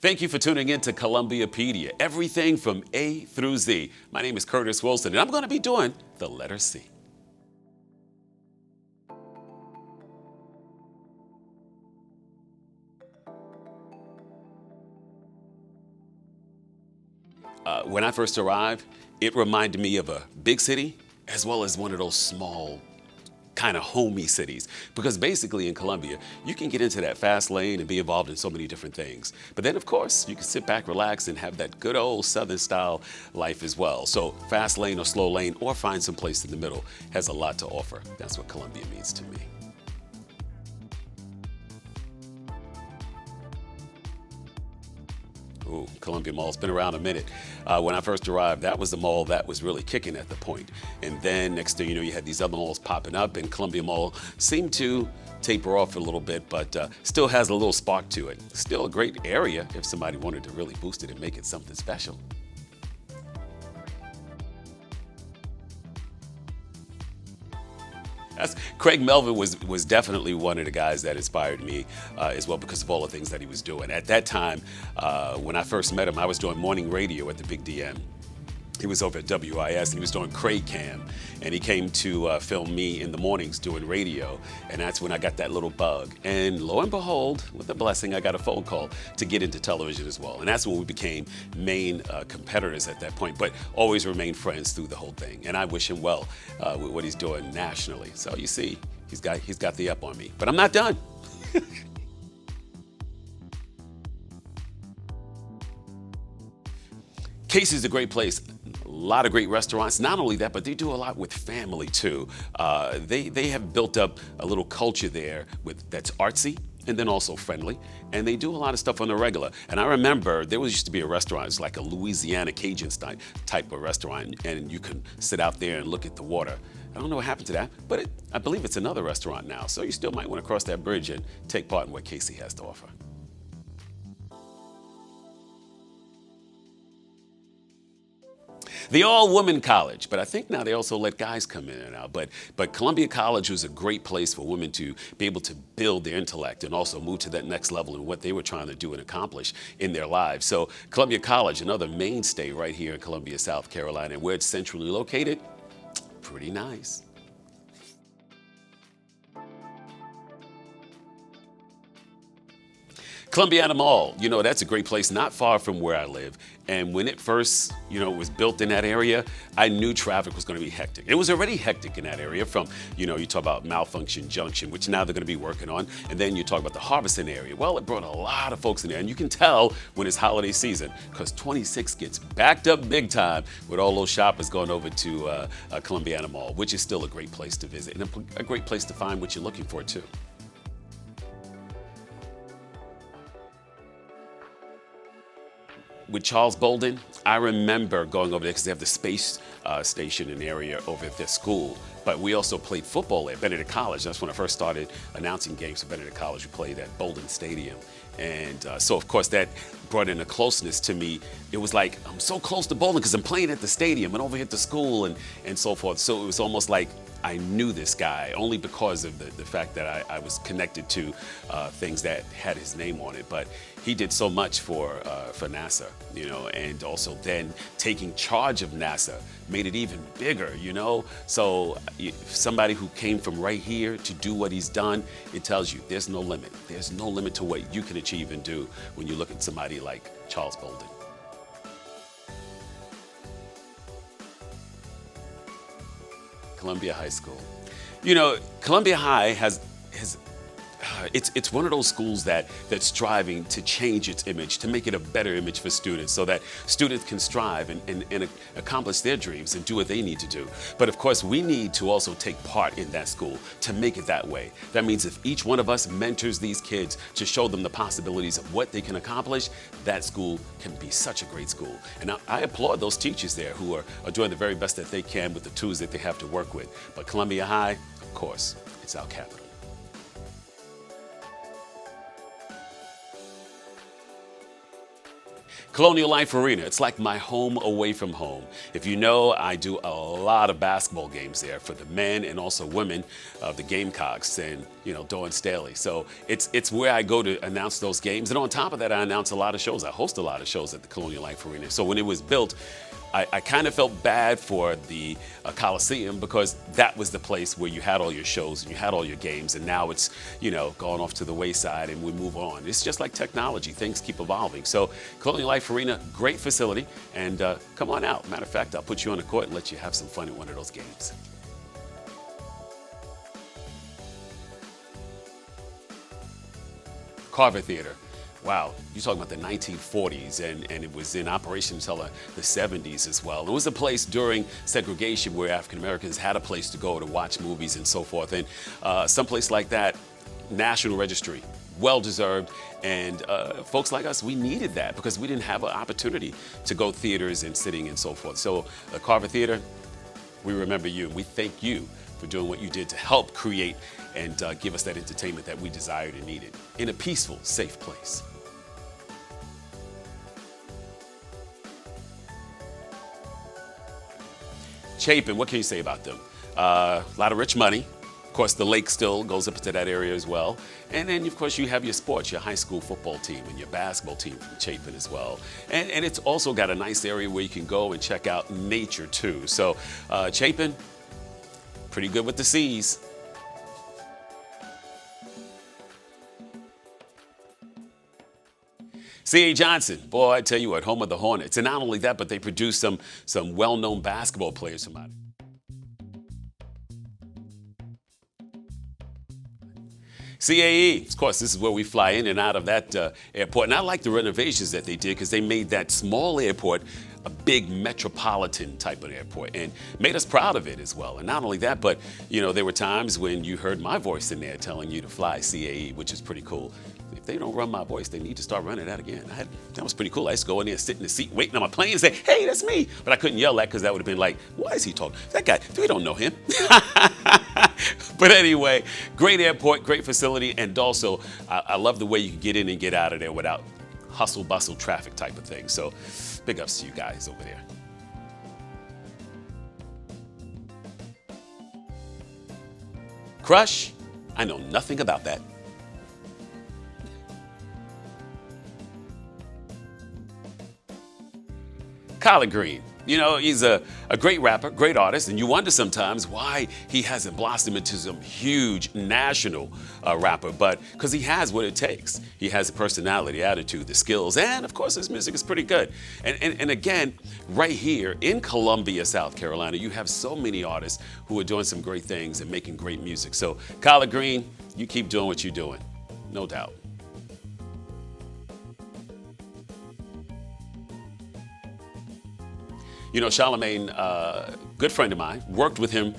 Thank you for tuning in to Columbiapedia, everything from A through Z. My name is Curtis Wilson, and I'm going to be doing the letter C. When I first arrived, it reminded me of a big city as well as one of those small, kind of homey cities. Because basically in Columbia, you can get into that fast lane and be involved in so many different things. But then, of course, you can sit back, relax, and have that good old Southern style life as well. So fast lane or slow lane, or find some place in the middle, has a lot to offer. That's what Columbia means to me. Ooh, Columbia Mall's been around a minute. When I first arrived, that was the mall that was really kicking at the point. And then next thing you know, you had these other malls popping up, and Columbia Mall seemed to taper off a little bit, but still has a little spark to it. Still a great area if somebody wanted to really boost it and make it something special. Craig Melvin was definitely one of the guys that inspired me as well because of all the things that he was doing. At that time, when I first met him, I was doing morning radio at the Big DM. He was over at WIS and he was doing Craig Cam, and he came to film me in the mornings doing radio, and that's when I got that little bug. And lo and behold, with a blessing, I got a phone call to get into television as well, and that's when we became main competitors at that point, but always remained friends through the whole thing. And I wish him well with what he's doing nationally. So you see, he's got the up on me, but I'm not done. Casey's a great place. A lot of great restaurants. Not only that, but they do a lot with family too. They have built up a little culture there that's artsy and then also friendly. And they do a lot of stuff on the regular. And I remember there used to be a restaurant. It's like a Louisiana Cajun type of restaurant, and you can sit out there and look at the water. I don't know what happened to that, but I believe it's another restaurant now. So you still might want to cross that bridge and take part in what Casey has to offer. The all-women college, but I think now they also let guys come in and out. But Columbia College was a great place for women to be able to build their intellect and also move to that next level in what they were trying to do and accomplish in their lives. So Columbia College, another mainstay right here in Columbia, South Carolina, and where it's centrally located, pretty nice. Columbiana Mall, that's a great place not far from where I live. And when it first, was built in that area, I knew traffic was going to be hectic. It was already hectic in that area from, you talk about Malfunction Junction, which now they're going to be working on. And then you talk about the Harvesting area. Well, it brought a lot of folks in there. And you can tell when it's holiday season because 26 gets backed up big time with all those shoppers going over to Columbiana Mall, which is still a great place to visit and a great place to find what you're looking for, too. With Charles Bolden, I remember going over there because they have the space station in the area over at their school. But we also played football at Benedict College. That's when I first started announcing games for Benedict College. We played at Bolden Stadium. And so, of course, that brought in a closeness to me. It was like, I'm so close to Bolden because I'm playing at the stadium and over here at the school and so forth. So it was almost like I knew this guy only because of the fact that I was connected to things that had his name on it. But he did so much for NASA, and also then taking charge of NASA made it even bigger, So somebody who came from right here to do what he's done, it tells you there's no limit. There's no limit to what you can achieve and do when you look at somebody like Charles Bolden. Columbia High School. Columbia High has it's one of those schools that's striving to change its image, to make it a better image for students so that students can strive and accomplish their dreams and do what they need to do. But of course, we need to also take part in that school to make it that way. That means if each one of us mentors these kids to show them the possibilities of what they can accomplish, that school can be such a great school. And I applaud those teachers there who are doing the very best that they can with the tools that they have to work with. But Columbia High, of course, it's our capital. Colonial Life Arena, it's like my home away from home. If you know, I do a lot of basketball games there for the men and also women of the Gamecocks and, Dawn Staley. So it's where I go to announce those games. And on top of that, I announce a lot of shows. I host a lot of shows at the Colonial Life Arena. So when it was built, I kind of felt bad for the Coliseum because that was the place where you had all your shows and you had all your games, and now it's, gone off to the wayside and we move on. It's just like technology. Things keep evolving. So Colonial Life Arena, great facility, and come on out. Matter of fact, I'll put you on the court and let you have some fun at one of those games. Carver Theater. Wow, you're talking about the 1940s, and it was in operation until the 70s as well. It was a place during segregation where African Americans had a place to go to watch movies and so forth. And someplace like that, National Registry, well-deserved. And folks like us, we needed that because we didn't have an opportunity to go theaters and sitting and so forth. So Carver Theater, we remember you. We thank you for doing what you did to help create and give us that entertainment that we desired and needed in a peaceful, safe place. Chapin, what can you say about them? A lot of rich money. Of course, the lake still goes up into that area as well. And then, of course, you have your sports, your high school football team and your basketball team from Chapin as well. And it's also got a nice area where you can go and check out nature, too. So Chapin, pretty good with the C's. C.A. Johnson, boy, I tell you what, home of the Hornets. And not only that, but they produce some well-known basketball players from out. CAE, of course, this is where we fly in and out of that airport. And I like the renovations that they did because they made that small airport a big metropolitan type of airport and made us proud of it as well. And not only that, but, there were times when you heard my voice in there telling you to fly CAE, which is pretty cool. If they don't run my voice, they need to start running that again. That was pretty cool. I used to go in there, sit in the seat, waiting on my plane and say, hey, that's me. But I couldn't yell that because that would have been like, why is he talking? That guy, we don't know him. But anyway, great airport, great facility. And also, I love the way you can get in and get out of there without hustle, bustle, traffic type of thing. So big ups to you guys over there. Crush, I know nothing about that. Collard Green. He's a great rapper, great artist, and you wonder sometimes why he hasn't blossomed into some huge national rapper, but because he has what it takes. He has the personality, attitude, the skills, and of course his music is pretty good. And again, right here in Columbia, South Carolina, you have so many artists who are doing some great things and making great music. So Collard Green, you keep doing what you're doing, no doubt. Charlemagne, good friend of mine, worked with him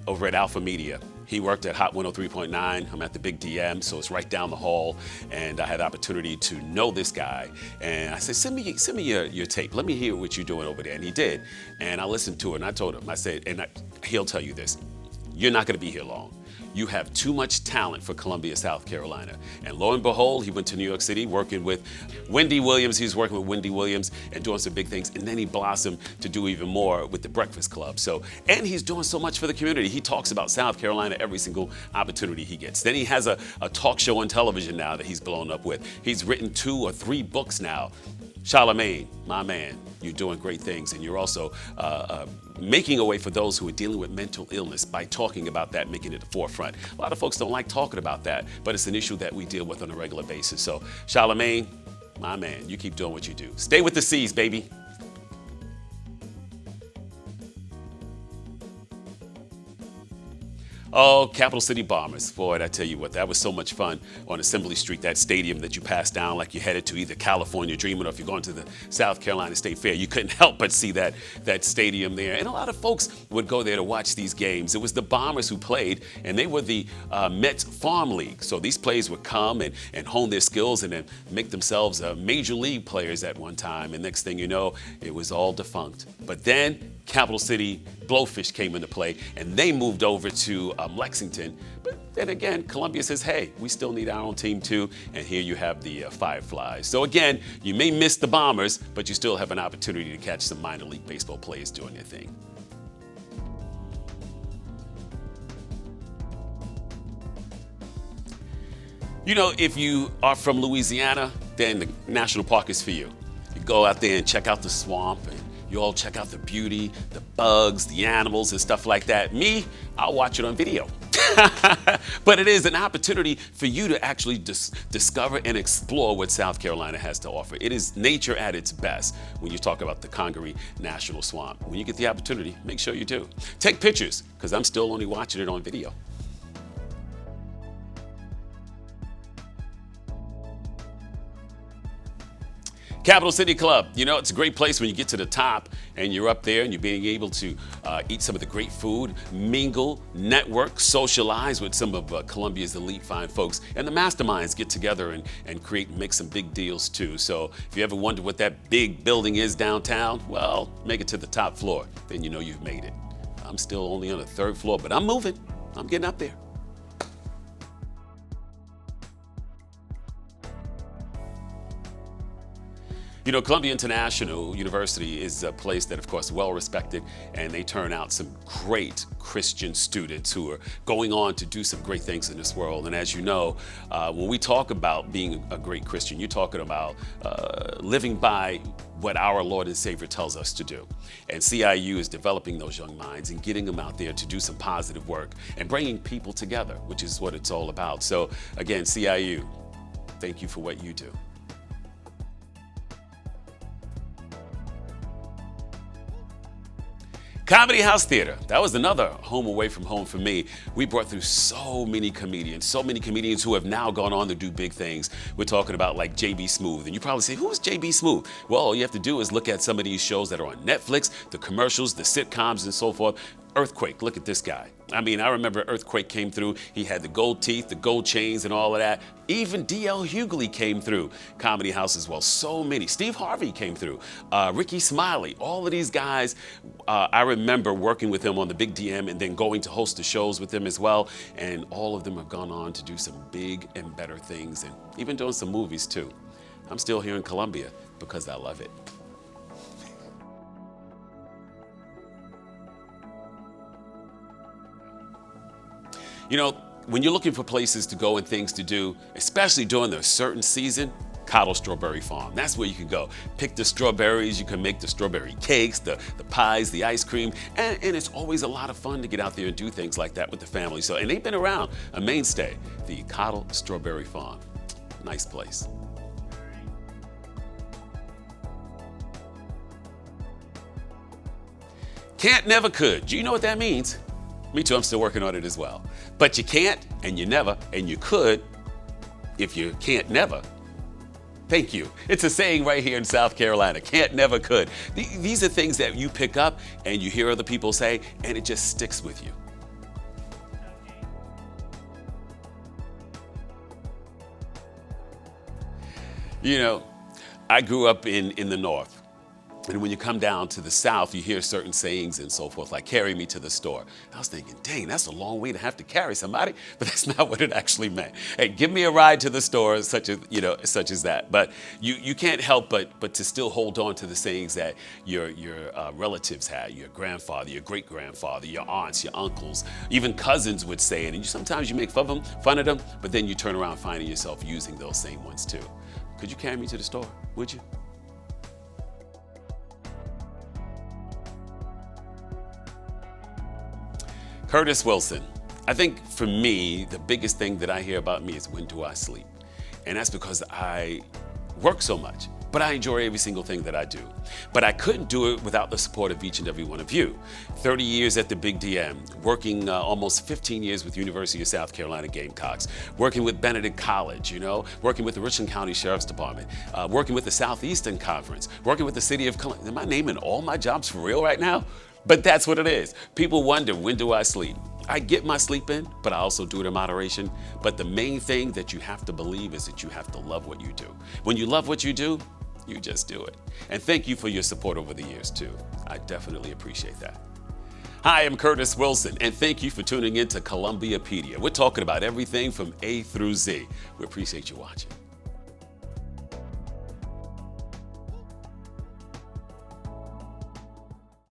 over at Alpha Media. He worked at Hot 103.9. I'm at the Big DM, so it's right down the hall. And I had the opportunity to know this guy. And I said, send me your tape. Let me hear what you're doing over there. And he did. And I listened to it, and I told him, I said, he'll tell you this, you're not going to be here long. You have too much talent for Columbia, South Carolina. And lo and behold, he went to New York City working with Wendy Williams. He was working with Wendy Williams and doing some big things. And then he blossomed to do even more with the Breakfast Club. And he's doing so much for the community. He talks about South Carolina every single opportunity he gets. Then he has a talk show on television now that he's blown up with. He's written 2 or 3 books now. Charlemagne, my man, you're doing great things, and you're also making a way for those who are dealing with mental illness by talking about that, making it the forefront. A lot of folks don't like talking about that, but it's an issue that we deal with on a regular basis. So, Charlemagne, my man, you keep doing what you do. Stay with the C's, baby. Oh, Capital City Bombers. Boy, I tell you what, that was so much fun on Assembly Street, that stadium that you passed down like you headed to either California Dreaming or if you're going to the South Carolina State Fair. You couldn't help but see that stadium there. And a lot of folks would go there to watch these games. It was the Bombers who played, and they were the Mets Farm League. So these players would come and hone their skills and then make themselves major league players at one time. And next thing you know, it was all defunct. But then Capital City Blowfish came into play, and they moved over to Lexington. But then again, Columbia says, hey, we still need our own team too. And here you have the Fireflies. So again, you may miss the Bombers, but you still have an opportunity to catch some minor league baseball players doing their thing. You know, if you are from Louisiana, then the national park is for you. You go out there and check out the swamp, and you all check out the beauty, the bugs, the animals, and stuff like that. Me, I'll watch it on video. But it is an opportunity for you to actually discover and explore what South Carolina has to offer. It is nature at its best when you talk about the Congaree National Swamp. When you get the opportunity, make sure you do. Take pictures, because I'm still only watching it on video. Capital City Club, you know, it's a great place when you get to the top and you're up there and you're being able to eat some of the great food, mingle, network, socialize with some of Columbia's elite fine folks. And the masterminds get together and create and make some big deals too. So if you ever wonder what that big building is downtown, well, make it to the top floor. Then you know you've made it. I'm still only on the 3rd floor, but I'm moving. I'm getting up there. You know, Columbia International University is a place that, of course, well respected, and they turn out some great Christian students who are going on to do some great things in this world. And as you know, when we talk about being a great Christian, you're talking about living by what our Lord and Savior tells us to do. And CIU is developing those young minds and getting them out there to do some positive work and bringing people together, which is what it's all about. So again, CIU, thank you for what you do. Comedy House Theater, that was another home away from home for me. We brought through so many comedians who have now gone on to do big things. We're talking about like JB Smoove, and you probably say, who's JB Smoove? Well, all you have to do is look at some of these shows that are on Netflix, the commercials, the sitcoms, and so forth. Earthquake, look at this guy. I mean, I remember Earthquake came through. He had the gold teeth, the gold chains, and all of that. Even D.L. Hughley came through Comedy House as well. So many. Steve Harvey came through. Ricky Smiley. All of these guys, I remember working with him on the Big DM and then going to host the shows with them as well. And all of them have gone on to do some big and better things, and even doing some movies too. I'm still here in Columbia because I love it. You know, when you're looking for places to go and things to do, especially during the certain season, Cottle Strawberry Farm. That's where you can go. Pick the strawberries, you can make the strawberry cakes, the pies, the ice cream, and it's always a lot of fun to get out there and do things like that with the family. So, and they've been around, a mainstay, the Cottle Strawberry Farm. Nice place. Can't, never, could. Do you know what that means? Me too, I'm still working on it as well. But you can't, and you never, and you could if you can't, never. Thank you. It's a saying right here in South Carolina. Can't, never, could. These are things that you pick up and you hear other people say, and it just sticks with you. You know, I grew up in the North. And when you come down to the South, you hear certain sayings and so forth, like carry me to the store. I was thinking, dang, that's a long way to have to carry somebody, but that's not what it actually meant. Hey, give me a ride to the store, such as that. But you can't help but to still hold on to the sayings that your relatives had, your grandfather, your great-grandfather, your aunts, your uncles, even cousins would say it. And sometimes you make fun of them, but then you turn around finding yourself using those same ones too. Could you carry me to the store? Would you? Curtis Wilson. I think for me, the biggest thing that I hear about me is when do I sleep? And that's because I work so much, but I enjoy every single thing that I do. But I couldn't do it without the support of each and every one of you. 30 years at the Big DM, working almost 15 years with University of South Carolina Gamecocks, working with Benedict College, working with the Richland County Sheriff's Department, working with the Southeastern Conference, working with the City of Columbia. Am I naming all my jobs for real right now? But that's what it is. People wonder, when do I sleep? I get my sleep in, but I also do it in moderation. But the main thing that you have to believe is that you have to love what you do. When you love what you do, you just do it. And thank you for your support over the years too. I definitely appreciate that. Hi, I'm Curtis Wilson, and thank you for tuning in to Columbiapedia. We're talking about everything from A through Z. We appreciate you watching.